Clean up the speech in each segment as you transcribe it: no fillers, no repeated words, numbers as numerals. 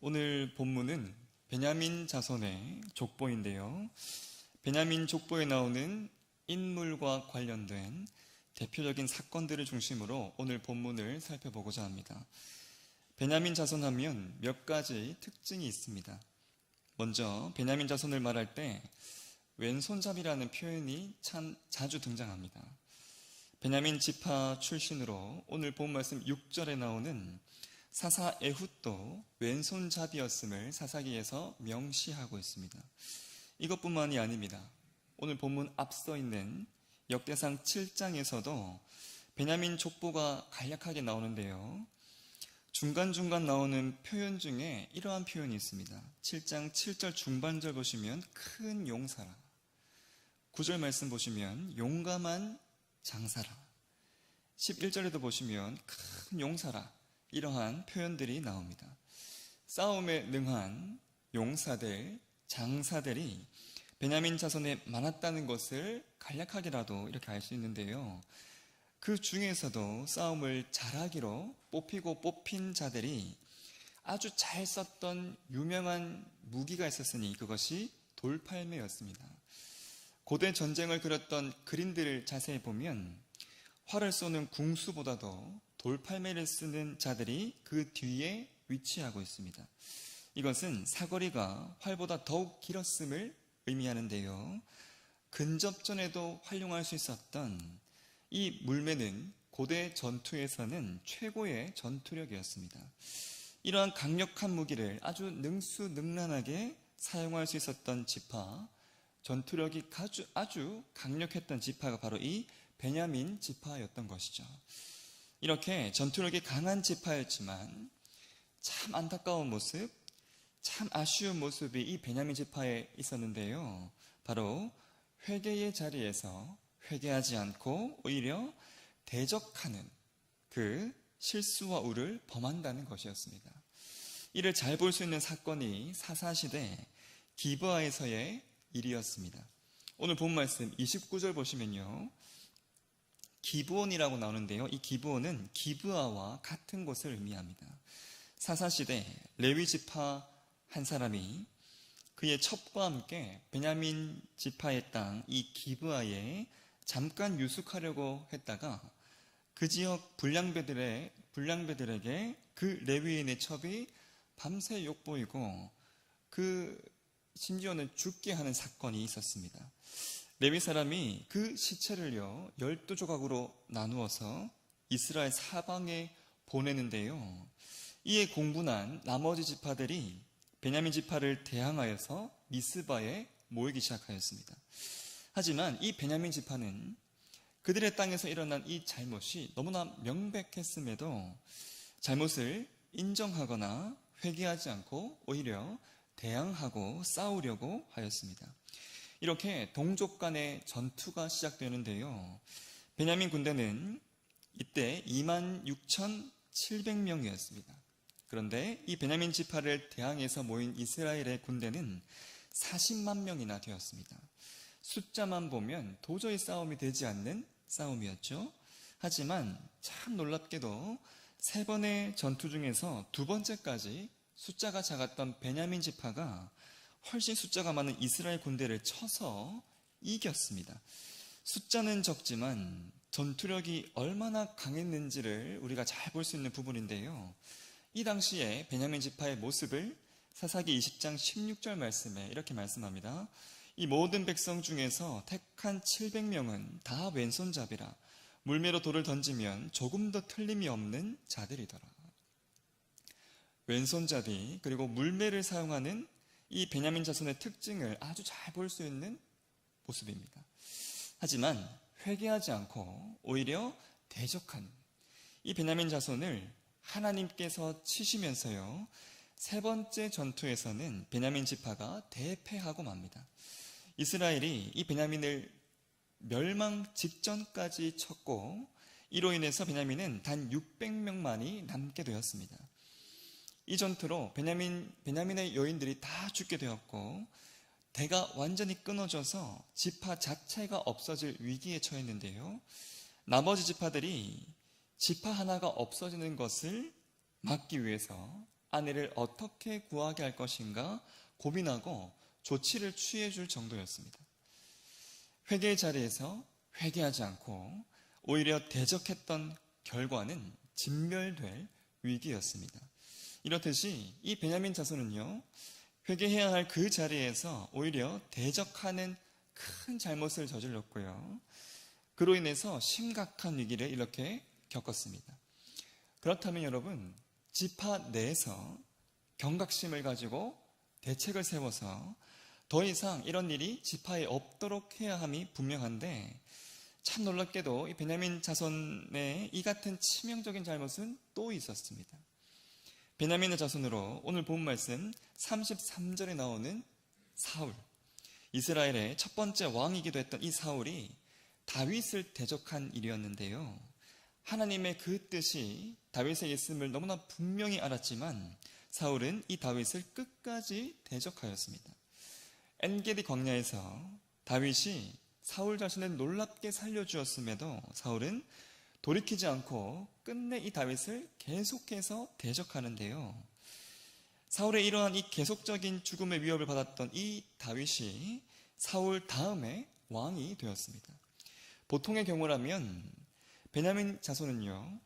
오늘 본문은 베냐민 자손의 족보인데요. 베냐민 족보에 나오는 인물과 관련된 대표적인 사건들을 중심으로 오늘 본문을 살펴보고자 합니다. 베냐민 자손하면 몇 가지 특징이 있습니다. 먼저 베냐민 자손을 말할 때 왼손잡이라는 표현이 참 자주 등장합니다. 베냐민 지파 출신으로 오늘 본 말씀 6절에 나오는 사사 에훗도 왼손잡이였음을 사사기에서 명시하고 있습니다. 이것뿐만이 아닙니다. 오늘 본문 앞서 있는 역대상 7장에서도 베냐민 족보가 간략하게 나오는데요. 중간중간 나오는 표현 중에 이러한 표현이 있습니다. 7장 7절 중반절 보시면 큰 용사라, 9절 말씀 보시면 용감한 장사라, 11절에도 보시면 큰 용사라, 이러한 표현들이 나옵니다. 싸움에 능한 용사들, 장사들이 베냐민 자손에 많았다는 것을 간략하게라도 이렇게 알 수 있는데요. 그 중에서도 싸움을 잘하기로 뽑히고 뽑힌 자들이 아주 잘 썼던 유명한 무기가 있었으니 그것이 돌팔매였습니다. 고대 전쟁을 그렸던 그림들을 자세히 보면 활을 쏘는 궁수보다도 돌팔매를 쓰는 자들이 그 뒤에 위치하고 있습니다. 이것은 사거리가 활보다 더욱 길었음을 의미하는데요. 근접전에도 활용할 수 있었던 이 물매는 고대 전투에서는 최고의 전투력이었습니다. 이러한 강력한 무기를 아주 능수능란하게 사용할 수 있었던 지파, 전투력이 아주 강력했던 지파가 바로 이 베냐민 지파였던 것이죠. 이렇게 전투력이 강한 지파였지만 참 안타까운 모습, 참 아쉬운 모습이 이 베냐민 지파에 있었는데요. 바로 회개의 자리에서 회개하지 않고 오히려 대적하는 그 실수와 우를 범한다는 것이었습니다. 이를 잘 볼 수 있는 사건이 사사시대 기브아에서의 일이었습니다. 오늘 본 말씀 29절 보시면요. 기브온이라고 나오는데요. 이 기브온은 기브아와 같은 곳을 의미합니다. 사사시대 레위 지파 한 사람이 그의 첩과 함께 베냐민 지파의 땅 이 기브아에 잠깐 유숙하려고 했다가 그 지역 불량배들에게 그 레위인의 첩이 밤새 욕보이고 심지어는 죽게 하는 사건이 있었습니다. 레위 사람이 그 시체를요 12조각으로 나누어서 이스라엘 사방에 보내는데요. 이에 공분한 나머지 지파들이 베냐민 지파를 대항하여서 미스바에 모이기 시작하였습니다. 하지만 이 베냐민 지파는 그들의 땅에서 일어난 이 잘못이 너무나 명백했음에도 잘못을 인정하거나 회개하지 않고 오히려 대항하고 싸우려고 하였습니다. 이렇게 동족 간의 전투가 시작되는데요. 베냐민 군대는 이때 26,700명이었습니다. 그런데 이 베냐민 지파를 대항해서 모인 이스라엘의 군대는 40만 명이나 되었습니다. 숫자만 보면 도저히 싸움이 되지 않는 싸움이었죠. 하지만 참 놀랍게도 3번의 전투 중에서 2번째까지 숫자가 작았던 베냐민 지파가 훨씬 숫자가 많은 이스라엘 군대를 쳐서 이겼습니다. 숫자는 적지만 전투력이 얼마나 강했는지를 우리가 잘 볼 수 있는 부분인데요. 이 당시에 베냐민 지파의 모습을 사사기 20장 16절 말씀에 이렇게 말씀합니다. 이 모든 백성 중에서 택한 700명은 다 왼손잡이라 물매로 돌을 던지면 조금도 틀림이 없는 자들이더라. 왼손잡이 그리고 물매를 사용하는 이 베냐민 자손의 특징을 아주 잘 볼 수 있는 모습입니다. 하지만 회개하지 않고 오히려 대적하는 이 베냐민 자손을 하나님께서 치시면서요 3번째 전투에서는 베냐민 지파가 대패하고 맙니다. 이스라엘이 이 베냐민을 멸망 직전까지 쳤고 이로 인해서 베냐민은 단 600명만이 남게 되었습니다. 이 전투로 베냐민의 여인들이 다 죽게 되었고 대가 완전히 끊어져서 지파 자체가 없어질 위기에 처했는데요. 나머지 지파들이 지파 하나가 없어지는 것을 막기 위해서 아내를 어떻게 구하게 할 것인가 고민하고 조치를 취해 줄 정도였습니다. 회개의 자리에서 회개하지 않고 오히려 대적했던 결과는 진멸될 위기였습니다. 이렇듯이 이 베냐민 자손은요, 회개해야 할 그 자리에서 오히려 대적하는 큰 잘못을 저질렀고요. 그로 인해서 심각한 위기를 이렇게 겪었습니다. 그렇다면 여러분, 지파 내에서 경각심을 가지고 대책을 세워서 더 이상 이런 일이 지파에 없도록 해야 함이 분명한데, 참 놀랍게도 이 베냐민 자손의 이 같은 치명적인 잘못은 또 있었습니다. 베냐민의 자손으로 오늘 본 말씀 33절에 나오는 사울, 이스라엘의 첫 번째 왕이기도 했던 이 사울이 다윗을 대적한 일이었는데요. 하나님의 그 뜻이 다윗에 있음을 너무나 분명히 알았지만 사울은 이 다윗을 끝까지 대적하였습니다. 엔게디 광야에서 다윗이 사울 자신을 놀랍게 살려주었음에도 사울은 돌이키지 않고 끝내 이 다윗을 계속해서 대적하는데요. 사울의 이러한 이 계속적인 죽음의 위협을 받았던 이 다윗이 사울 다음에 왕이 되었습니다. 보통의 경우라면 베냐민 자손은요,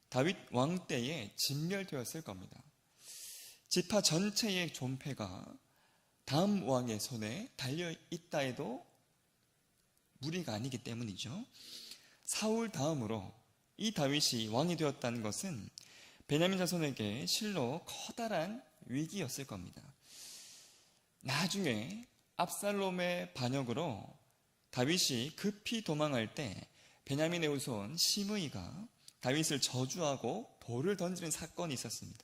다윗 왕 때에 진멸되었을 겁니다. 지파 전체의 존폐가 다음 왕의 손에 달려있다 해도 무리가 아니기 때문이죠. 사울 다음으로 이 다윗이 왕이 되었다는 것은 베냐민 자손에게 실로 커다란 위기였을 겁니다. 나중에 압살롬의 반역으로 다윗이 급히 도망할 때 베냐민의 후손 시므이가 다윗을 저주하고 돌을 던지는 사건이 있었습니다.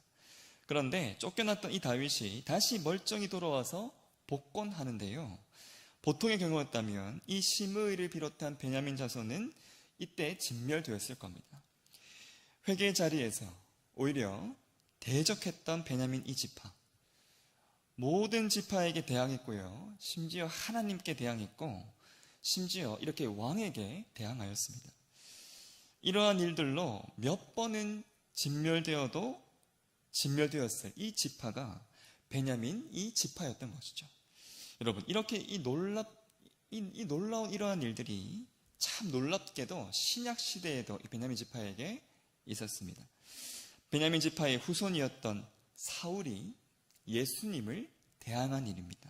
그런데 쫓겨났던 이 다윗이 다시 멀쩡히 돌아와서 복권하는데요. 보통의 경우였다면 이 시므이를 비롯한 베냐민 자손은 이때 진멸되었을 겁니다. 회개의 자리에서 오히려 대적했던 베냐민 이 지파, 모든 지파에게 대항했고요, 심지어 하나님께 대항했고 심지어 이렇게 왕에게 대항하였습니다. 이러한 일들로 몇 번은 진멸되었을 이 지파가 베냐민 이 지파였던 것이죠. 여러분, 이렇게 이 놀라운 이러한 일들이 참 놀랍게도 신약 시대에도 이 베냐민 지파에게 있었습니다. 베냐민 지파의 후손이었던 사울이 예수님을 대항한 일입니다.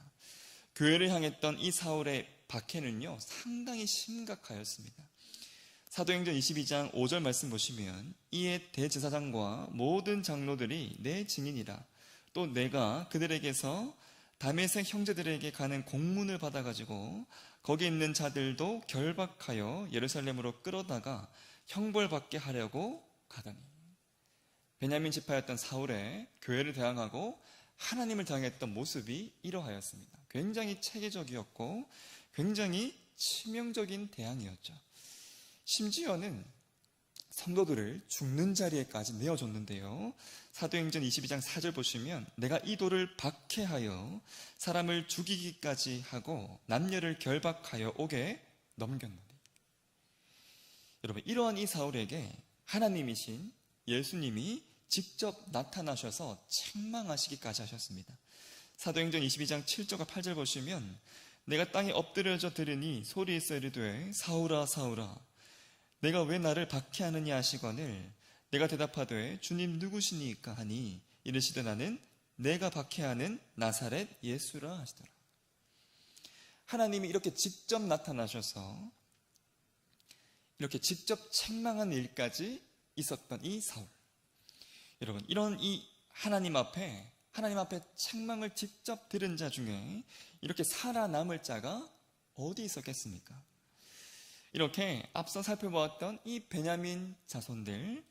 교회를 향했던 이 사울의 박해는요, 상당히 심각하였습니다. 사도행전 22장 5절 말씀 보시면, 이에 대제사장과 모든 장로들이 내 증인이라, 또 내가 그들에게서 다메섹 형제들에게 가는 공문을 받아가지고 거기 있는 자들도 결박하여 예루살렘으로 끌어다가 형벌받게 하려고 가더니, 베냐민 지파였던 사울의 교회를 대항하고 하나님을 대항했던 모습이 이러하였습니다. 굉장히 체계적이었고 굉장히 치명적인 대항이었죠. 심지어는 성도들을 죽는 자리에까지 내어줬는데요. 사도행전 22장 4절 보시면, 내가 이 돌을 박해하여 사람을 죽이기까지 하고 남녀를 결박하여 옥에 넘겼노니. 여러분, 이러한 이 사울에게 하나님이신 예수님이 직접 나타나셔서 책망하시기까지 하셨습니다. 사도행전 22장 7절과 8절 보시면, 내가 땅에 엎드려져 들으니 소리에서 이르되 사울아 사울아 내가 왜 나를 박해하느냐 하시거늘 내가 대답하되 주님 누구시니까 하니 이르시되 나는 내가 박해하는 나사렛 예수라 하시더라. 하나님이 이렇게 직접 나타나셔서 이렇게 직접 책망한 일까지 있었던 이 사울. 여러분, 이런 이 하나님 앞에 책망을 직접 들은 자 중에 이렇게 살아남을 자가 어디 있었겠습니까? 이렇게 앞서 살펴보았던 이 베냐민 자손들,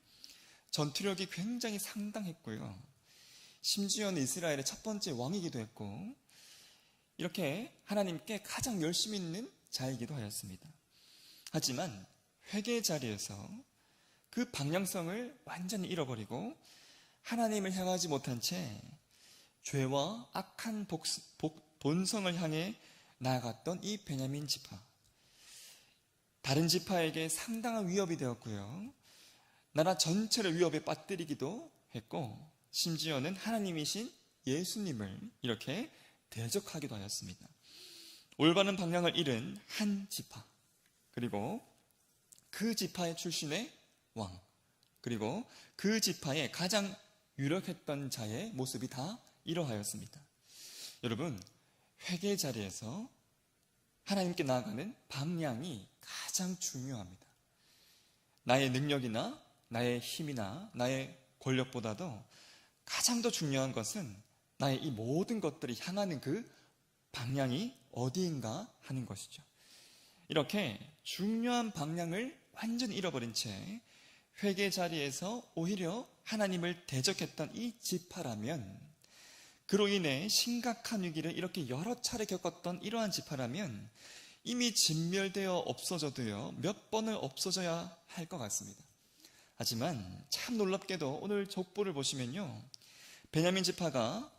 전투력이 굉장히 상당했고요. 심지어는 이스라엘의 첫 번째 왕이기도 했고, 이렇게 하나님께 가장 열심히 있는 자이기도 하였습니다. 하지만 회개의 자리에서 그 방향성을 완전히 잃어버리고 하나님을 향하지 못한 채 죄와 악한 본성을 향해 나아갔던 이 베냐민 지파, 다른 지파에게 상당한 위협이 되었고요, 나라 전체를 위협에 빠뜨리기도 했고, 심지어는 하나님이신 예수님을 이렇게 대적하기도 하였습니다. 올바른 방향을 잃은 한 지파, 그리고 그 지파의 출신의 왕, 그리고 그 지파의 가장 유력했던 자의 모습이 다 이러하였습니다. 여러분, 회개 자리에서 하나님께 나아가는 방향이 가장 중요합니다. 나의 능력이나 나의 힘이나 나의 권력보다도 가장 더 중요한 것은 나의 이 모든 것들이 향하는 그 방향이 어디인가 하는 것이죠. 이렇게 중요한 방향을 완전히 잃어버린 채 회개 자리에서 오히려 하나님을 대적했던 이 지파라면, 그로 인해 심각한 위기를 이렇게 여러 차례 겪었던 이러한 지파라면 이미 진멸되어 없어져도요, 몇 번을 없어져야 할 것 같습니다. 하지만 참 놀랍게도 오늘 족보를 보시면요, 베냐민 지파가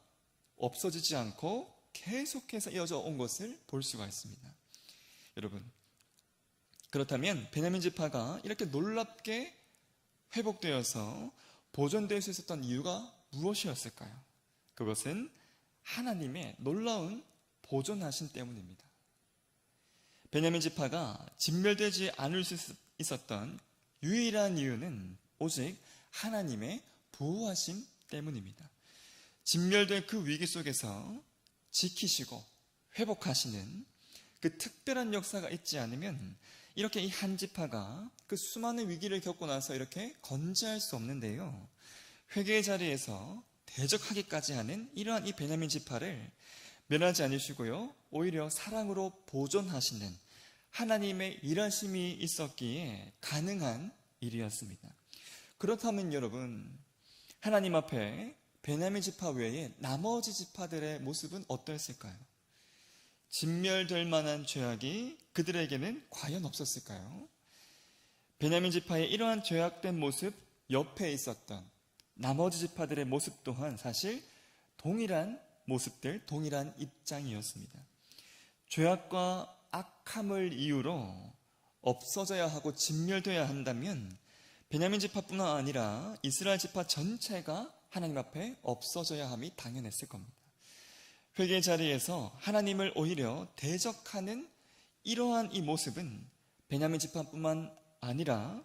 없어지지 않고 계속해서 이어져 온 것을 볼 수가 있습니다. 여러분, 그렇다면 베냐민 지파가 이렇게 놀랍게 회복되어서 보존될 수 있었던 이유가 무엇이었을까요? 그것은 하나님의 놀라운 보존하심 때문입니다. 베냐민 지파가 진멸되지 않을 수 있었던 유일한 이유는 오직 하나님의 보호하심 때문입니다. 진멸된 그 위기 속에서 지키시고 회복하시는 그 특별한 역사가 있지 않으면 이렇게 이 한 지파가 그 수많은 위기를 겪고 나서 이렇게 건재할 수 없는데요, 회개의 자리에서 대적하기까지 하는 이러한 이 베냐민 지파를 멸하지 않으시고요, 오히려 사랑으로 보존하시는 하나님의 일하심이 있었기에 가능한 일이었습니다. 그렇다면 여러분, 하나님 앞에 베냐민 지파 외에 나머지 지파들의 모습은 어떠했을까요? 진멸될 만한 죄악이 그들에게는 과연 없었을까요? 베냐민 지파의 이러한 죄악된 모습 옆에 있었던 나머지 지파들의 모습 또한 사실 동일한 모습들, 동일한 입장이었습니다. 죄악과 악함을 이유로 없어져야 하고 진멸되어야 한다면 베냐민 지파뿐만 아니라 이스라엘 지파 전체가 하나님 앞에 없어져야 함이 당연했을 겁니다. 회개 자리에서 하나님을 오히려 대적하는 이러한 이 모습은 베냐민 지파뿐만 아니라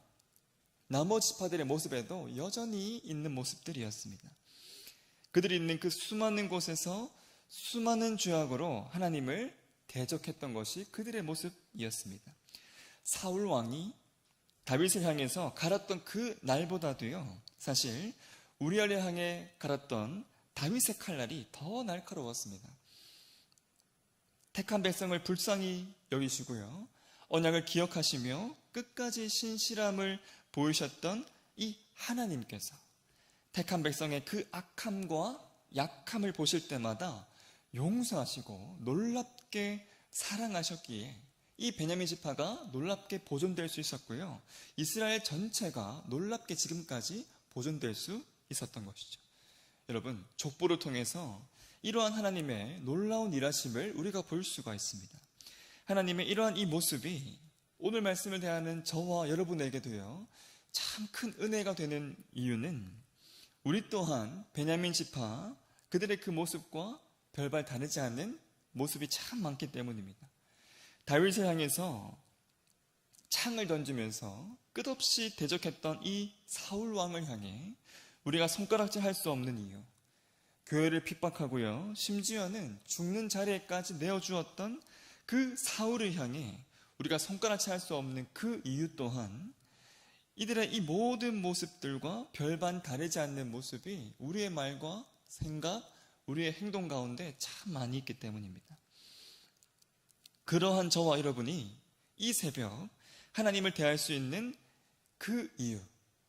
나머지 지파들의 모습에도 여전히 있는 모습들이었습니다. 그들이 있는 그 수많은 곳에서 수많은 죄악으로 하나님을 대적했던 것이 그들의 모습이었습니다. 사울 왕이 다윗을 향해서 갈았던 그 날보다도요, 사실 우리아를 향해 갈았던 다윗의 칼날이 더 날카로웠습니다. 택한 백성을 불쌍히 여기시고요, 언약을 기억하시며 끝까지 신실함을 보이셨던 이 하나님께서 택한 백성의 그 악함과 약함을 보실 때마다 용서하시고 놀랍게 사랑하셨기에 이 베냐민 지파가 놀랍게 보존될 수 있었고요, 이스라엘 전체가 놀랍게 지금까지 보존될 수 있었던 것이죠. 여러분, 족보를 통해서 이러한 하나님의 놀라운 일하심을 우리가 볼 수가 있습니다. 하나님의 이러한 이 모습이 오늘 말씀을 대하는 저와 여러분에게도요, 참 큰 은혜가 되는 이유는 우리 또한 베냐민 지파 그들의 그 모습과 별반 다르지 않은 모습이 참 많기 때문입니다. 다윗을 향해서 창을 던지면서 끝없이 대적했던 이 사울 왕을 향해 우리가 손가락질 할 수 없는 이유, 교회를 핍박하고요, 심지어는 죽는 자리에까지 내어주었던 그 사울을 향해 우리가 손가락질 할 수 없는 그 이유 또한 이들의 이 모든 모습들과 별반 다르지 않는 모습이 우리의 말과 생각, 우리의 행동 가운데 참 많이 있기 때문입니다. 그러한 저와 여러분이 이 새벽 하나님을 대할 수 있는 그 이유,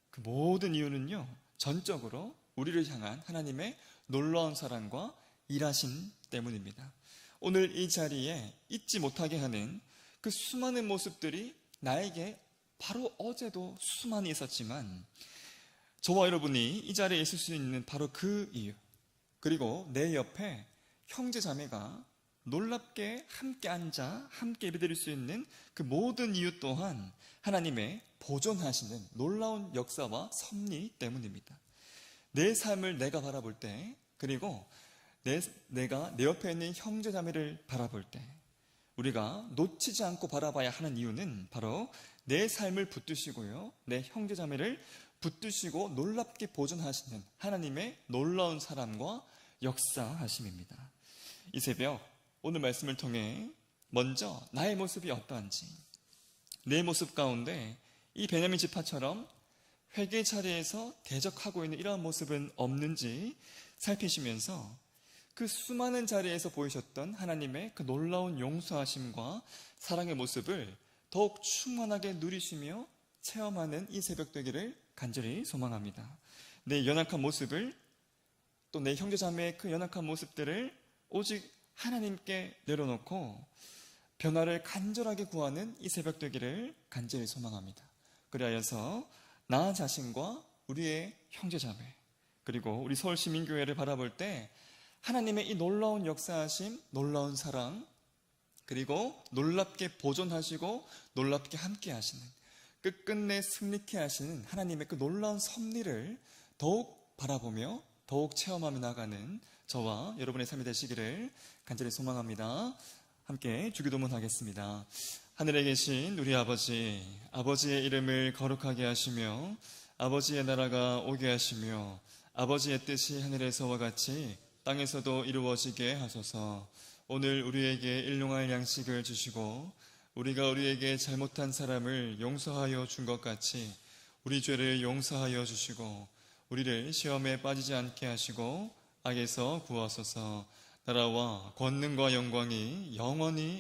그 모든 이유는요, 전적으로 우리를 향한 하나님의 놀라운 사랑과 일하심 때문입니다. 오늘 이 자리에 잊지 못하게 하는 그 수많은 모습들이 나에게 바로 어제도 수많이 있었지만 저와 여러분이 이 자리에 있을 수 있는 바로 그 이유, 그리고 내 옆에 형제 자매가 놀랍게 함께 앉아 함께 예배드릴 수 있는 그 모든 이유 또한 하나님의 보존하시는 놀라운 역사와 섭리 때문입니다. 내 삶을 내가 바라볼 때, 그리고 내가 내 옆에 있는 형제 자매를 바라볼 때 우리가 놓치지 않고 바라봐야 하는 이유는 바로 내 삶을 붙드시고요, 내 형제 자매를 붙드시고 놀랍게 보존하시는 하나님의 놀라운 사랑과 역사하심입니다. 이 새벽 오늘 말씀을 통해 먼저 나의 모습이 어떠한지, 내 모습 가운데 이 베냐민 지파처럼 회개 자리에서 대적하고 있는 이러한 모습은 없는지 살피시면서 그 수많은 자리에서 보이셨던 하나님의 그 놀라운 용서하심과 사랑의 모습을 더욱 충만하게 누리시며 체험하는 이 새벽 되기를 간절히 소망합니다. 내 연약한 모습을, 또 내 형제자매의 그 연약한 모습들을 오직 하나님께 내려놓고 변화를 간절하게 구하는 이 새벽 되기를 간절히 소망합니다. 그리하여서 나 자신과 우리의 형제자매, 그리고 우리 서울시민교회를 바라볼 때 하나님의 이 놀라운 역사하심, 놀라운 사랑, 그리고 놀랍게 보존하시고 놀랍게 함께 하시는, 끝끝내 승리케 하시는 하나님의 그 놀라운 섭리를 더욱 바라보며 더욱 체험하며 나가는 저와 여러분의 삶이 되시기를 간절히 소망합니다. 함께 주기도문 하겠습니다. 하늘에 계신 우리 아버지, 아버지의 이름을 거룩하게 하시며 아버지의 나라가 오게 하시며 아버지의 뜻이 하늘에서와 같이 땅에서도 이루어지게 하소서. 오늘 우리에게 일용할 양식을 주시고 우리가 우리에게 잘못한 사람을 용서하여 준 것 같이 우리 죄를 용서하여 주시고 우리를 시험에 빠지지 않게 하시고 악에서 구하소서. 나라와 권능과 영광이 영원히